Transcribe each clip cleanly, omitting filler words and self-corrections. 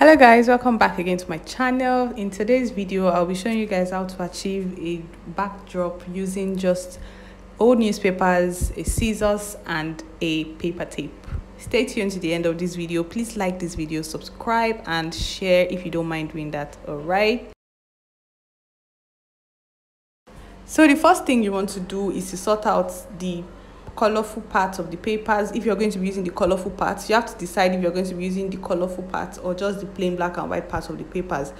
Hello guys, welcome back again to my channel. In today's video I'll be showing you guys how to achieve a backdrop using just old newspapers, a scissors and a paper tape. Stay tuned to the end of this video. Please like this video, subscribe and share if you don't mind doing that. All right, so the first thing you want to do is to sort out the colorful parts of the papers. If you're going to be using the colorful parts, you have to decide if you're going to be using the colorful parts or just the plain black and white parts of the papers.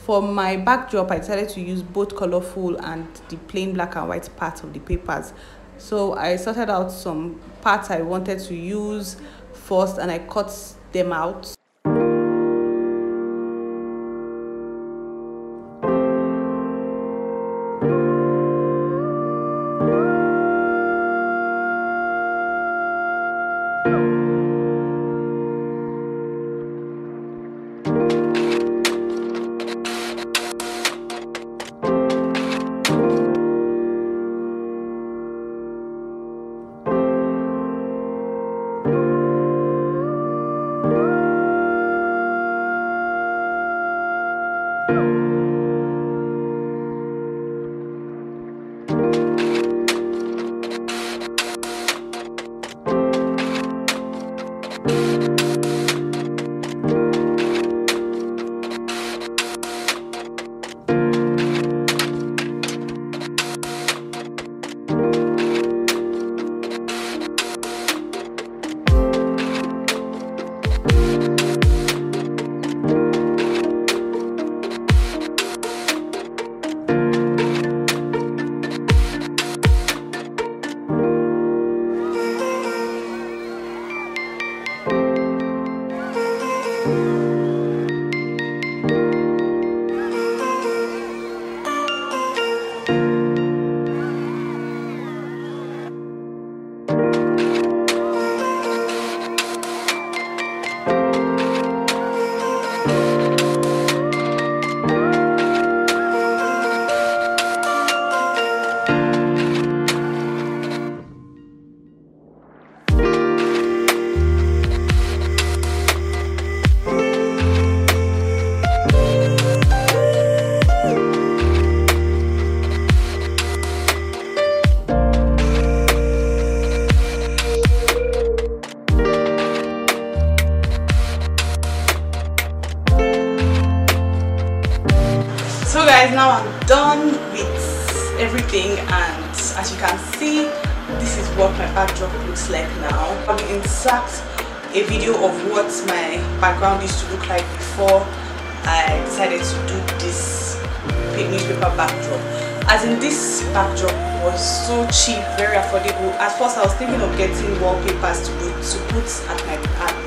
For my backdrop, I decided to use both colorful and the plain black and white parts of the papers. So I sorted out some parts I wanted to use first and I cut them out. So guys, now I'm done with everything and as you can see, this is what my backdrop looks like now. I will insert a video of what my background used to look like before I decided to do this newspaper backdrop. As in, this backdrop was so cheap, very affordable. At first I was thinking of getting wallpapers to put at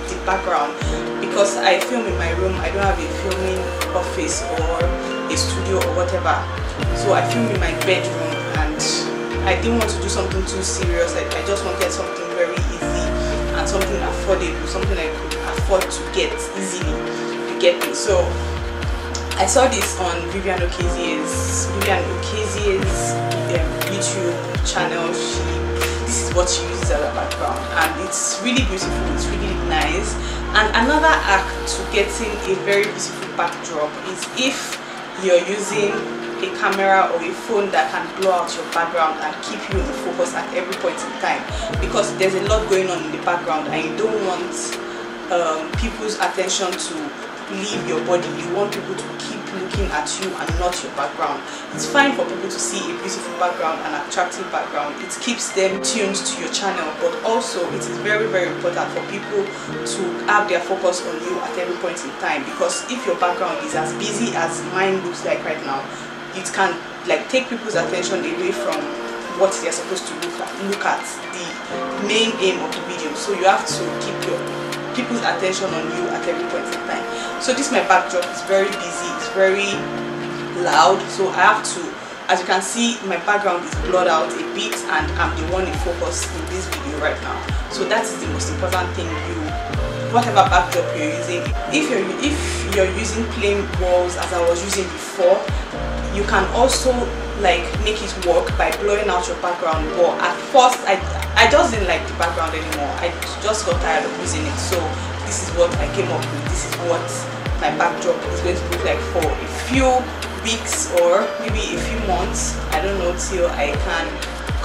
the background because I film in my room. I don't have a filming office or a studio or whatever, so I film in my bedroom and I didn't want to do something too serious. I just wanted something very easy and something affordable, something I could afford to get easily. You get me? So I saw this on Vivian Okazie's YouTube channel. This is what she uses as a background and it's really beautiful, it's really nice. And another hack to getting a very beautiful backdrop is if you're using a camera or a phone that can blow out your background and keep you in focus at every point in time, because there's a lot going on in the background and you don't want people's attention to leave your body. You want people to keep looking at you and not your background. It's fine for people to see a beautiful background, an attractive background. It keeps them tuned to your channel, but also it is very, very important for people to have their focus on you at every point in time, because if your background is as busy as mine looks like right now, it can like take people's attention away from what they're supposed to look at the main aim of the video. So you have to keep your people's attention on you at every point in time. So this my backdrop is very busy, it's very loud, so I have to, as you can see, my background is blurred out a bit and I'm the one in focus in this video right now. So that is the most important thing. Whatever backdrop you're using, if you're using plain walls as I was using before, you can also like make it work by blowing out your background. But at first I just didn't like the background anymore. I just got tired of using it. So this is what I came up with. This is what my backdrop is going to look like for a few weeks or maybe a few months. I don't know, till I can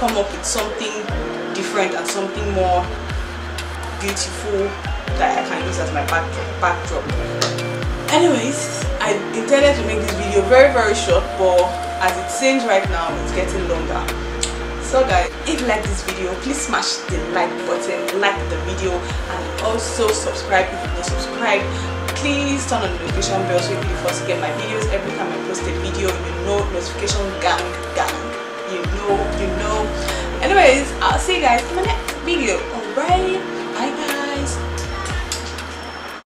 come up with something different and something more beautiful that I can use as my backdrop. Anyways, I intended to make this video very short, but as it seems right now, it's getting longer. So guys, if you like this video, please smash the like button, like the video, and also subscribe if you're not subscribed. Please turn on the notification bell so you'll be the first to get my videos every time I post a video. You know, notification gang, you know. Anyways, I'll see you guys in my next